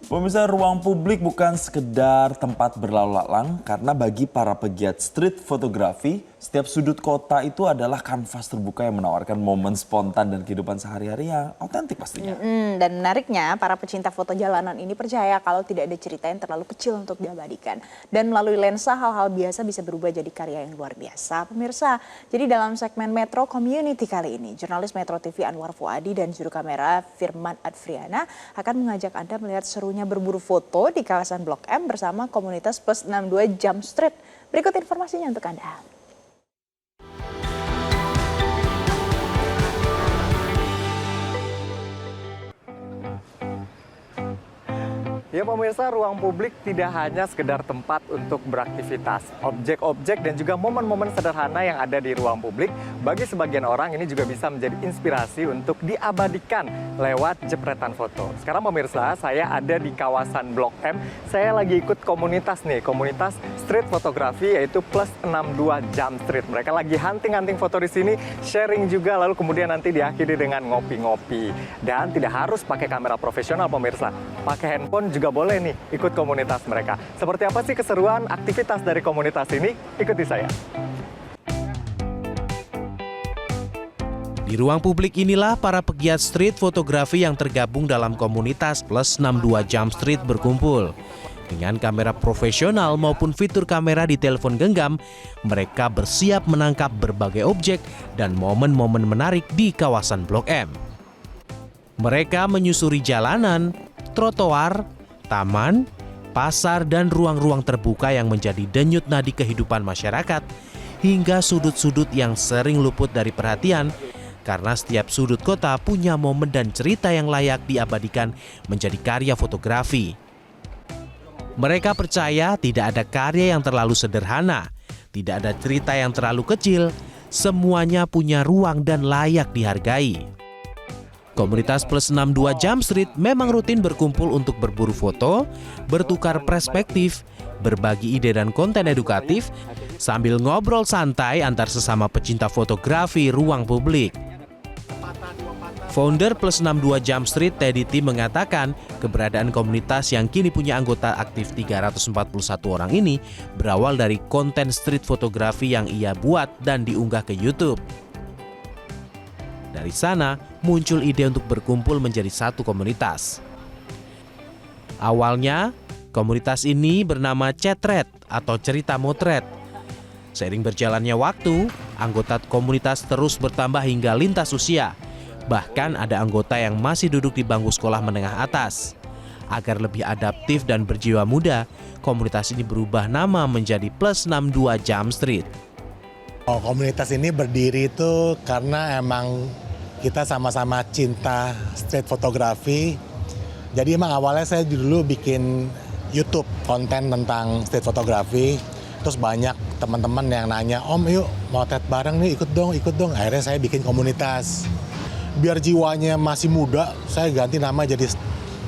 Pemirsa, ruang publik bukan sekedar tempat berlalu lalang karena bagi para pegiat street fotografi, setiap sudut kota itu adalah kanvas terbuka yang menawarkan momen spontan dan kehidupan sehari-hari yang otentik pastinya. Dan menariknya, para pecinta foto jalanan ini percaya kalau tidak ada cerita yang terlalu kecil untuk diabadikan. Dan melalui lensa hal-hal biasa bisa berubah jadi karya yang luar biasa. Pemirsa, jadi dalam segmen Metro Community kali ini, jurnalis Metro TV Anwar Fuadi dan juru kamera Firman Advriana akan mengajak Anda melihat serunya berburu foto di kawasan Blok M bersama komunitas Plus 62 Jump Street. Berikut informasinya untuk Anda. Ya pemirsa, ruang publik tidak hanya sekedar tempat untuk beraktivitas. Objek-objek dan juga momen-momen sederhana yang ada di ruang publik, bagi sebagian orang ini juga bisa menjadi inspirasi untuk diabadikan lewat jepretan foto. Sekarang pemirsa, saya ada di kawasan Blok M. Saya lagi ikut komunitas nih, komunitas street fotografi yaitu Plus 62 Jump Street. Mereka lagi hunting-hunting foto di sini, sharing juga, lalu kemudian nanti diakhiri dengan ngopi-ngopi. Dan tidak harus pakai kamera profesional pemirsa, pakai handphone juga boleh nih ikut komunitas mereka. Seperti apa sih keseruan aktivitas dari komunitas ini? Ikuti saya. Di ruang publik inilah para pegiat street fotografi yang tergabung dalam komunitas Plus 62 Jump Street berkumpul. Dengan kamera profesional maupun fitur kamera di telepon genggam, mereka bersiap menangkap berbagai objek dan momen-momen menarik di kawasan Blok M. Mereka menyusuri jalanan, trotoar, taman, pasar, dan ruang-ruang terbuka yang menjadi denyut nadi kehidupan masyarakat, hingga sudut-sudut yang sering luput dari perhatian, karena setiap sudut kota punya momen dan cerita yang layak diabadikan menjadi karya fotografi. Mereka percaya tidak ada karya yang terlalu sederhana, tidak ada cerita yang terlalu kecil, semuanya punya ruang dan layak dihargai. Komunitas Plus 62 Jump Street memang rutin berkumpul untuk berburu foto, bertukar perspektif, berbagi ide dan konten edukatif, sambil ngobrol santai antar sesama pecinta fotografi ruang publik. Founder Plus 62 Jump Street, Teddy T, mengatakan keberadaan komunitas yang kini punya anggota aktif 341 orang ini berawal dari konten street fotografi yang ia buat dan diunggah ke YouTube. Dari sana, muncul ide untuk berkumpul menjadi satu komunitas. Awalnya, komunitas ini bernama Cetret atau Cerita Motret. Seiring berjalannya waktu, anggota komunitas terus bertambah hingga lintas usia. Bahkan ada anggota yang masih duduk di bangku sekolah menengah atas. Agar lebih adaptif dan berjiwa muda, komunitas ini berubah nama menjadi Plus 62 Jump Street. Komunitas ini berdiri itu karena emang kita sama-sama cinta street fotografi. Jadi emang awalnya saya dulu bikin YouTube konten tentang street fotografi. Terus banyak teman-teman yang nanya, "Om yuk motret bareng nih, ikut dong." Akhirnya saya bikin komunitas. Biar jiwanya masih muda, saya ganti nama jadi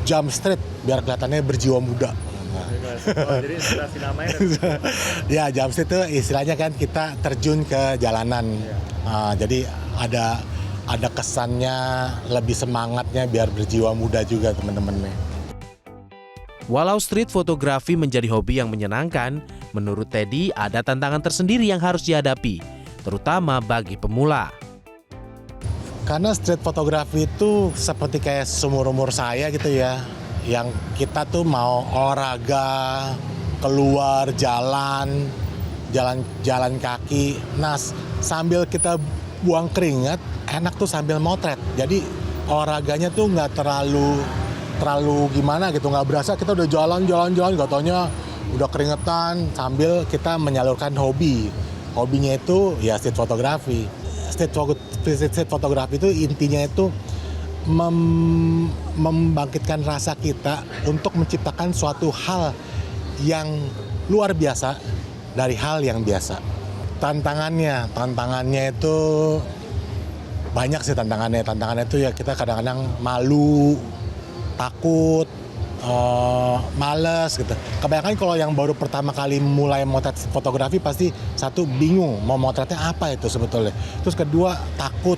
Jump Street biar kelihatannya berjiwa muda. Oh, jadi inspirasi namanya Ya, Jump Street itu istilahnya kan kita terjun ke jalanan. Jadi ada kesannya, lebih semangatnya biar berjiwa muda juga teman-temannya. Walau street fotografi menjadi hobi yang menyenangkan, menurut Teddy ada tantangan tersendiri yang harus dihadapi, terutama bagi pemula. Karena street fotografi itu seperti kayak seumur-umur saya gitu ya, yang kita tuh mau olahraga, keluar jalan kaki. Nah, sambil kita buang keringat, enak tuh sambil motret. Jadi olahraganya tuh nggak terlalu gimana gitu, nggak berasa kita udah jalan, gak taunya udah keringetan sambil kita menyalurkan hobi. Hobinya itu ya street fotografi. Street fotografi itu intinya itu membangkitkan rasa kita untuk menciptakan suatu hal yang luar biasa dari hal yang biasa. Tantangannya itu banyak sih tantangannya. Tantangannya itu ya kita kadang-kadang malu, takut, males gitu. Kebanyakan kalau yang baru pertama kali mulai motret fotografi pasti satu bingung mau motretnya apa itu sebetulnya. Terus kedua takut,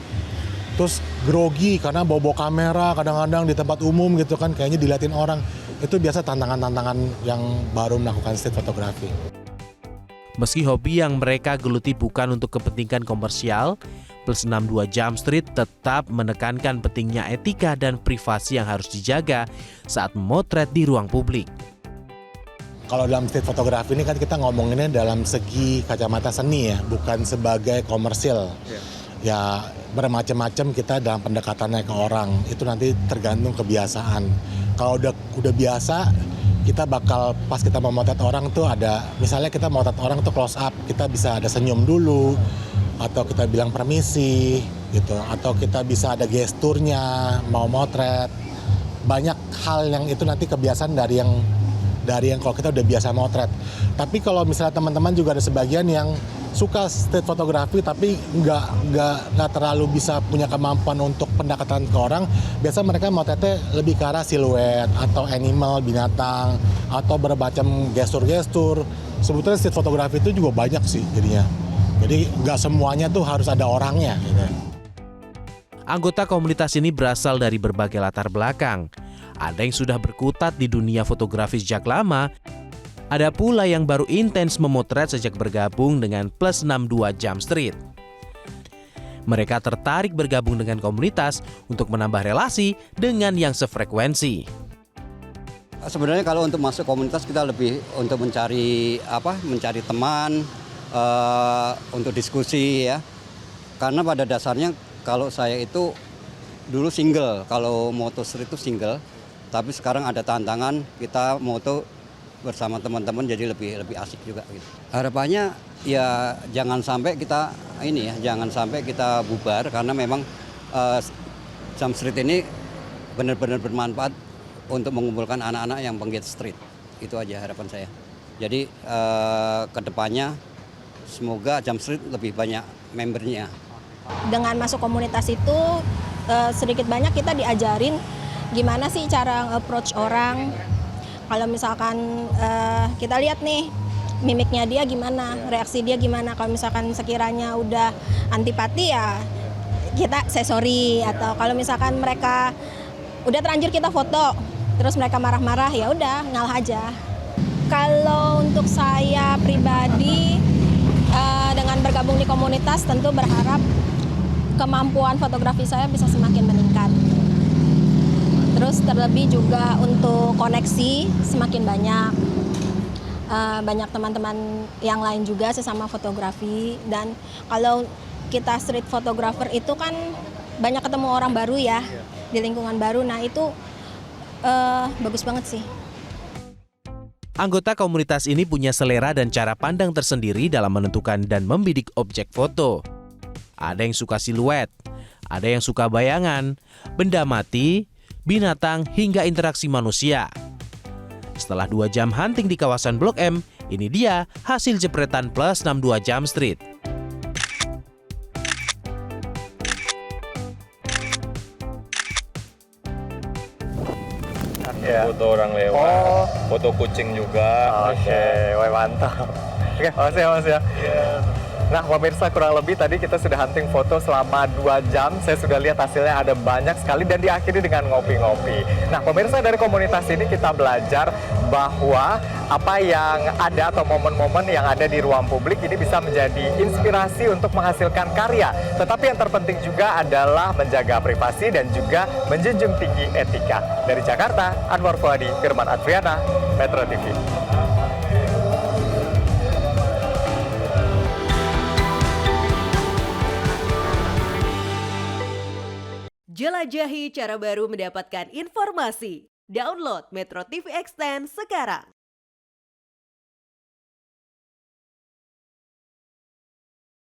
terus grogi karena bawa kamera kadang-kadang di tempat umum gitu kan kayaknya diliatin orang. Itu biasa tantangan-tantangan yang baru melakukan street photography. Meski hobi yang mereka geluti bukan untuk kepentingan komersial, Plus 62 Jump Street tetap menekankan pentingnya etika dan privasi yang harus dijaga saat memotret di ruang publik. Kalau dalam street photography ini kan kita ngomonginnya dalam segi kacamata seni ya, bukan sebagai komersil. Ya bermacam-macam kita dalam pendekatannya ke orang, itu nanti tergantung kebiasaan. Kalau udah biasa, kita bakal pas kita memotret orang tuh ada, misalnya kita memotret orang tuh close up, kita bisa ada senyum dulu, atau kita bilang permisi gitu, atau kita bisa ada gesturnya mau motret. Banyak hal yang itu nanti kebiasaan dari yang kalau kita udah biasa motret. Tapi kalau misalnya teman-teman juga ada sebagian yang suka street fotografi tapi nggak terlalu bisa punya kemampuan untuk pendekatan ke orang, biasa mereka motretnya lebih ke arah siluet atau animal, binatang, atau bermacam gestur-gestur. Sebetulnya street fotografi itu juga banyak sih jadinya. Jadi nggak semuanya tuh harus ada orangnya gitu. Anggota komunitas ini berasal dari berbagai latar belakang. Ada yang sudah berkutat di dunia fotografi sejak lama, ada pula yang baru intens memotret sejak bergabung dengan Plus 62 Jump Street. Mereka tertarik bergabung dengan komunitas untuk menambah relasi dengan yang sefrekuensi. Sebenarnya kalau untuk masuk komunitas kita lebih untuk mencari teman, untuk diskusi ya. Karena pada dasarnya kalau saya itu dulu single, kalau moto street itu single. Tapi sekarang ada tantangan, kita moto bersama teman-teman jadi lebih asik juga gitu. Harapannya ya jangan sampai kita bubar, karena memang Jump Street ini benar-benar bermanfaat untuk mengumpulkan anak-anak yang penggiat street. Itu aja harapan saya. Jadi kedepannya semoga Jump Street lebih banyak membernya. Dengan masuk komunitas itu sedikit banyak kita diajarin gimana sih cara approach orang. Kalau misalkan kita lihat nih mimiknya dia gimana, reaksi dia gimana. Kalau misalkan sekiranya udah antipati ya kita say sorry, atau kalau misalkan mereka udah terlanjur kita foto terus mereka marah-marah ya udah ngalah aja. Kalau untuk saya pribadi dengan bergabung di komunitas tentu berharap kemampuan fotografi saya bisa semakin meningkat. Terus terlebih juga untuk koneksi semakin banyak. Banyak teman-teman yang lain juga sesama fotografi. Dan kalau kita street photographer itu kan banyak ketemu orang baru ya, di lingkungan baru. Nah itu bagus banget sih. Anggota komunitas ini punya selera dan cara pandang tersendiri dalam menentukan dan membidik objek foto. Ada yang suka siluet, ada yang suka bayangan, benda mati, binatang, hingga interaksi manusia. Setelah 2 jam hunting di kawasan Blok M, ini dia hasil jepretan Plus 62 Jump Street. Foto orang lewat, foto kucing juga. Oke, wah mantap. Oke, makasih ya Mas ya. Nah pemirsa, kurang lebih tadi kita sudah hunting foto selama 2 jam. Saya sudah lihat hasilnya ada banyak sekali dan diakhiri dengan ngopi-ngopi. Nah pemirsa, dari komunitas ini kita belajar bahwa apa yang ada atau momen-momen yang ada di ruang publik ini bisa menjadi inspirasi untuk menghasilkan karya. Tetapi yang terpenting juga adalah menjaga privasi dan juga menjunjung tinggi etika. Dari Jakarta, Anwar Fuadi, Firman Adriana, Metro TV. Jelajahi cara baru mendapatkan informasi. Download Metro TV Extend sekarang.